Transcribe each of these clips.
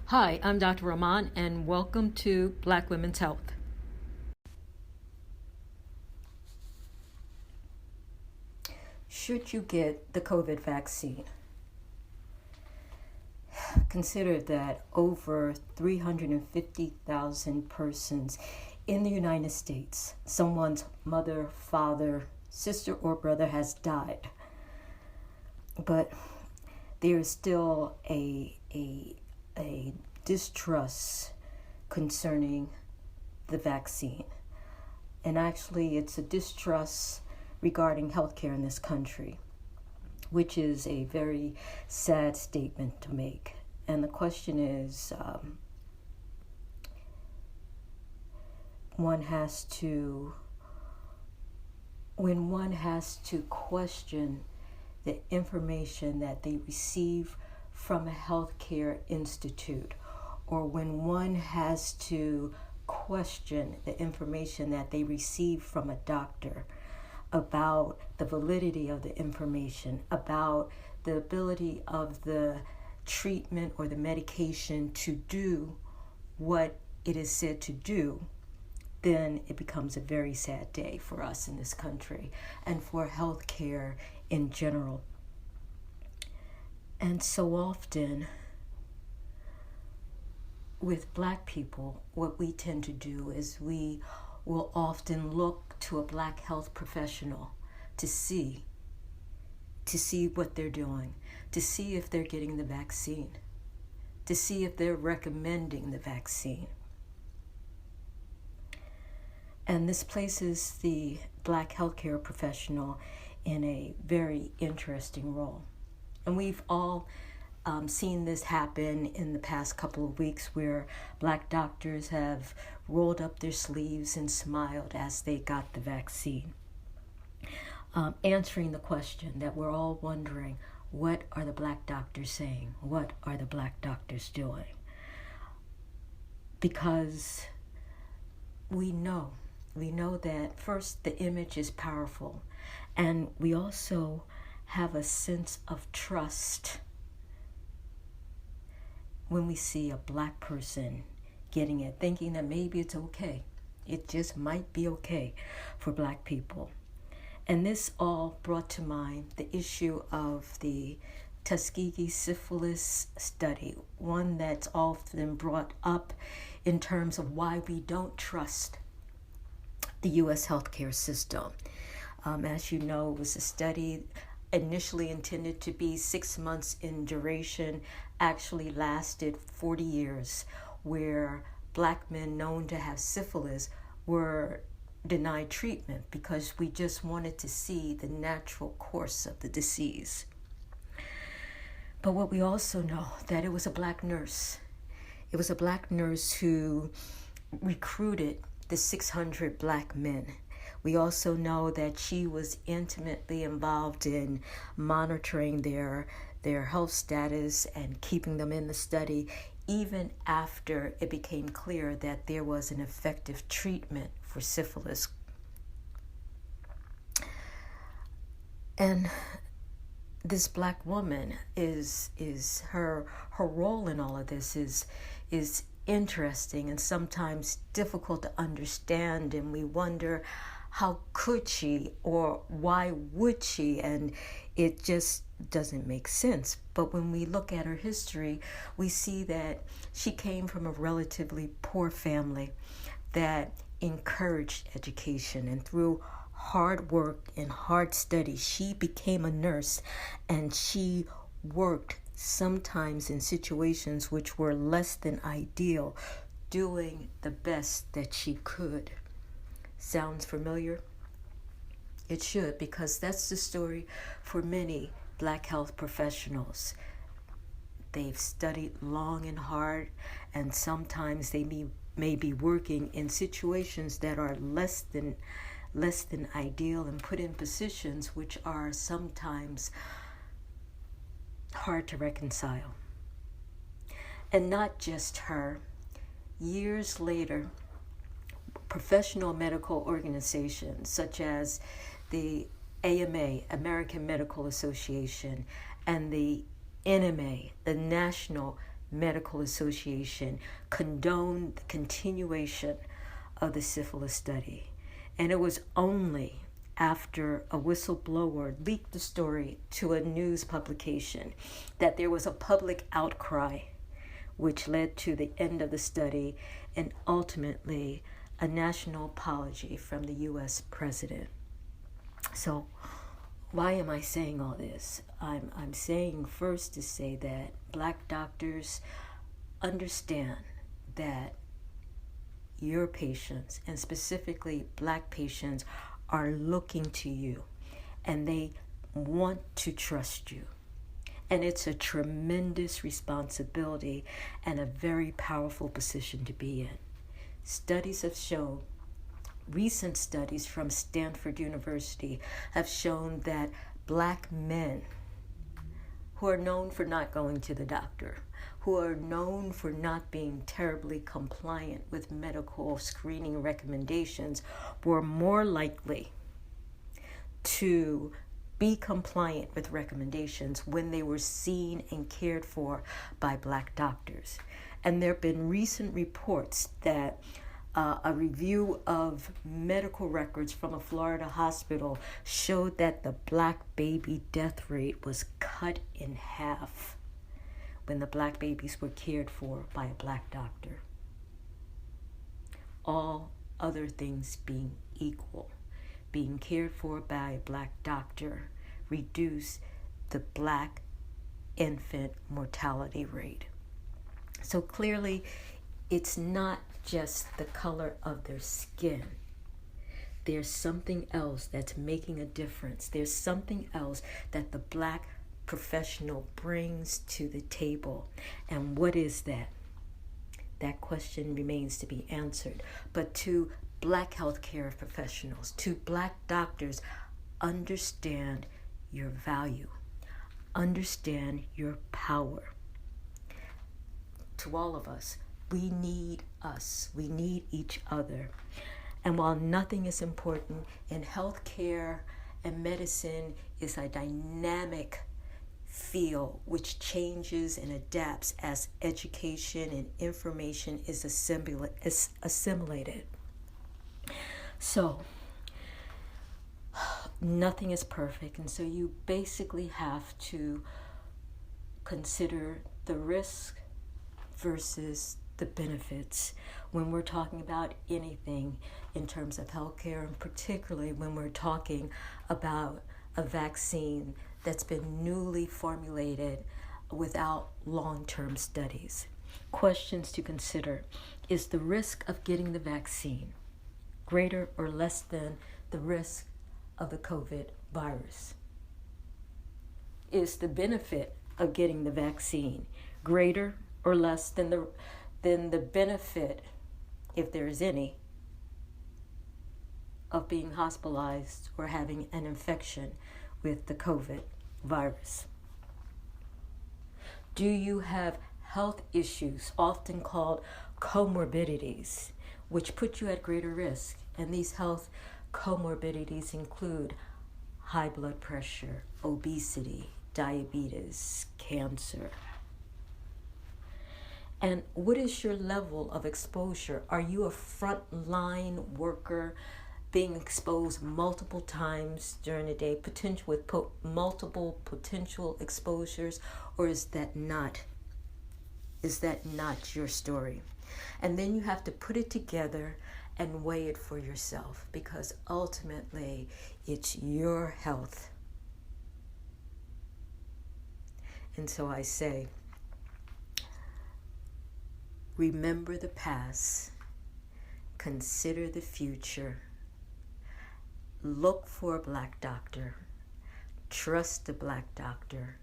Hi, I'm Dr. Rahman, and welcome to Black Women's Health. Should you get the COVID vaccine? Consider that over 350,000 persons in the United States, someone's mother, father, sister, or brother has died. But there is still a distrust concerning the vaccine. And actually, it's a distrust regarding healthcare in this country, which is a very sad statement to make. And the question is, when one has to question the information that they receive from a healthcare institute, or when one has to question the information that they receive from a doctor about the validity of the information, about the ability of the treatment or the medication to do what it is said to do, then it becomes a very sad day for us in this country and for healthcare in general. And so often, with Black people, what we tend to do is we will often look to a Black health professional to see what they're doing, to see if they're getting the vaccine, to see if they're recommending the vaccine. And this places the Black healthcare professional in a very interesting role. And we've all seen this happen in the past couple of weeks, where Black doctors have rolled up their sleeves and smiled as they got the vaccine, answering the question that we're all wondering: what are the Black doctors saying? What are the Black doctors doing? Because we know that first, the image is powerful, and we also have a sense of trust when we see a Black person getting it, thinking that maybe it's okay. It just might be okay for Black people. And this all brought to mind the issue of the Tuskegee Syphilis Study, one that's often brought up in terms of why we don't trust the U.S. healthcare system. As you know, it was a study initially intended to be 6 months in duration, actually lasted 40 years, where Black men known to have syphilis were denied treatment because we just wanted to see the natural course of the disease. But what we also know, that it was a Black nurse. It was a Black nurse who recruited the 600 Black men. We also know that she was intimately involved in monitoring their health status and keeping them in the study, even after it became clear that there was an effective treatment for syphilis. And this Black woman is her role in all of this is interesting and sometimes difficult to understand, and we wonder, how could she, or why would she? And it just doesn't make sense. But when we look at her history, we see that she came from a relatively poor family that encouraged education, and through hard work and hard study, she became a nurse, and she worked sometimes in situations which were less than ideal, doing the best that she could. Sounds familiar? It should, because that's the story for many Black health professionals. They've studied long and hard, and sometimes they may be working in situations that are less than ideal, and put in positions which are sometimes hard to reconcile. And not just her. Years later, professional medical organizations such as the AMA, American Medical Association, and the NMA, the National Medical Association condoned the continuation of the syphilis study. And it was only after a whistleblower leaked the story to a news publication that there was a public outcry, which led to the end of the study and ultimately a national apology from the U.S. president. So why am I saying all this? I'm saying first to say that Black doctors understand that your patients, and specifically Black patients, are looking to you and they want to trust you. And it's a tremendous responsibility and a very powerful position to be in. Studies have shown, recent studies from Stanford University have shown that Black men who are known for not going to the doctor, who are known for not being terribly compliant with medical screening recommendations, were more likely to be compliant with recommendations when they were seen and cared for by Black doctors. And there have been recent reports that a review of medical records from a Florida hospital showed that the Black baby death rate was cut in half when the Black babies were cared for by a Black doctor. All other things being equal, being cared for by a Black doctor reduce the Black infant mortality rate. So clearly, it's not just the color of their skin. There's something else that's making a difference. There's something else that the Black professional brings to the table. And what is that? That question remains to be answered. But to Black healthcare professionals, to Black doctors, understand your value. Understand your power. To all of us, we need us. We need each other. And while nothing is important in healthcare and medicine is a dynamic field which changes and adapts as education and information is assimilated. So, nothing is perfect, and so you basically have to consider the risk versus the benefits when we're talking about anything in terms of healthcare, and particularly when we're talking about a vaccine that's been newly formulated without long-term studies. Questions to consider: is the risk of getting the vaccine greater or less than the risk of the COVID virus? Is the benefit of getting the vaccine greater or less than the benefit, if there is any, of being hospitalized or having an infection with the COVID virus? Do you have health issues, often called comorbidities, which put you at greater risk? And these health comorbidities include high blood pressure, obesity, diabetes, cancer. And what is your level of exposure? Are you a frontline worker being exposed multiple times during a day, with multiple potential exposures, or is that not your story? And then you have to put it together and weigh it for yourself, because ultimately it's your health. And so I say, remember the past, consider the future, look for a Black doctor, trust a Black doctor,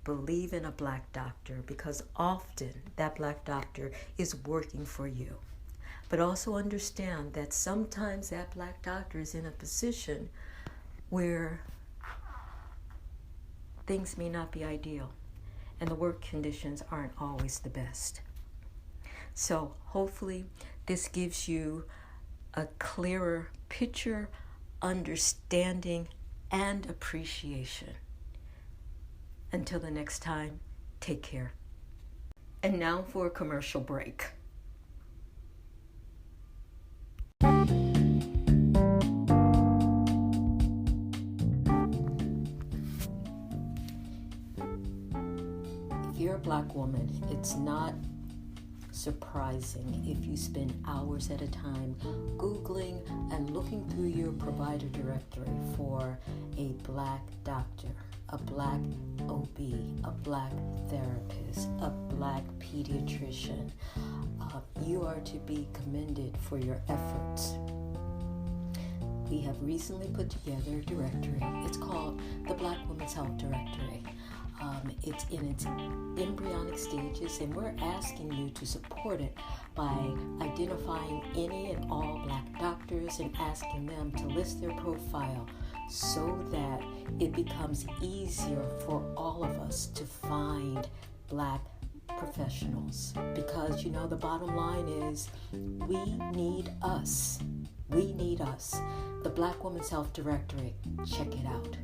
believe in a Black doctor, because often that Black doctor is working for you. But also understand that sometimes that Black doctor is in a position where things may not be ideal and the work conditions aren't always the best. So hopefully this gives you a clearer picture, understanding, and appreciation. Until the next time, take care. And now for a commercial break. If you're a Black woman, it's not surprising if you spend hours at a time Googling and looking through your provider directory for a Black doctor, a Black OB, a Black therapist, a Black pediatrician. You are to be commended for your efforts. We have recently put together a directory. It's called the Black Women's Health Directory. It's in its embryonic stages, and we're asking you to support it by identifying any and all Black doctors and asking them to list their profile so that it becomes easier for all of us to find Black professionals. Because, the bottom line is we need us. We need us. The Black Women's Health Directory. Check it out.